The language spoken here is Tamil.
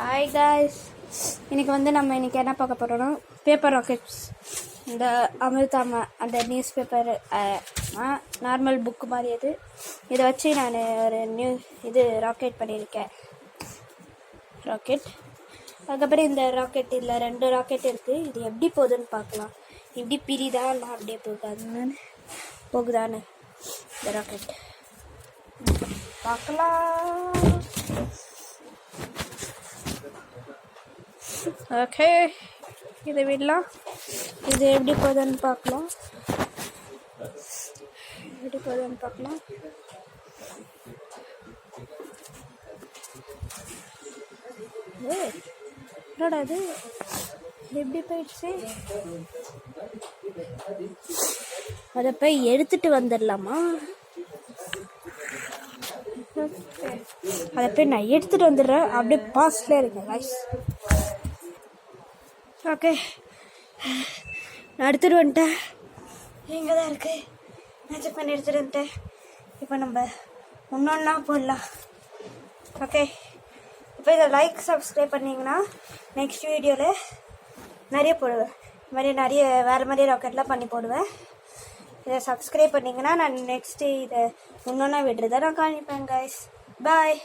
ஹாய் காய்ஸ், இன்றைக்கி நம்ம இன்றைக்கி என்ன பார்க்க போகிறோன்னா பேப்பர் ராக்கெட்ஸ். இந்த அமிர்தாமா அந்த நியூஸ் பேப்பர் நார்மல் புக்கு மாதிரி இதை வச்சு நான் ஒரு ராக்கெட் பண்ணியிருக்கேன். ராக்கெட் அதுக்கப்புறம் இந்த ராக்கெட் இதில் 2 ராக்கெட் இருக்குது. இது எப்படி போகுதுன்னு பார்க்கலாம். இப்படி பிரிதா இல்லை அப்படியே போகுதான்னு இந்த ராக்கெட் பார்க்கலாம். ஓகே, இதை விடலாம். இது எப்படி போகுதுன்னு பார்க்கலாம். என்னடா அது எப்படி போயிடுச்சு? அதை போய் எடுத்துட்டு வந்துடலாமா? அதை போய் நான் எடுத்துட்டு வந்துடுறேன். அப்படியே பாஸ்ட்ல இருக்கேன் கைஸ். ஓகே, நான் எடுத்துகிட்டு வந்துட்டேன். இங்கே தான் இருக்குது. நான் செக் பண்ணி எடுத்துகிட்டு வந்துட்டேன். இப்போ நம்ம ஒன்றா போடலாம். ஓகே, இப்போ இதை லைக் சப்ஸ்கிரைப் பண்ணிங்கன்னா நெக்ஸ்ட் வீடியோவில் நிறைய போடுவேன். இது மாதிரி நிறைய வேறு மாதிரி ராக்கெட்லாம் பண்ணி போடுவேன். இதை சப்ஸ்கிரைப் பண்ணிங்கன்னா நான் நெக்ஸ்ட்டு இதை ஒன்றா விடுறத நான் காமிப்பேன் கைஸ். பாய்.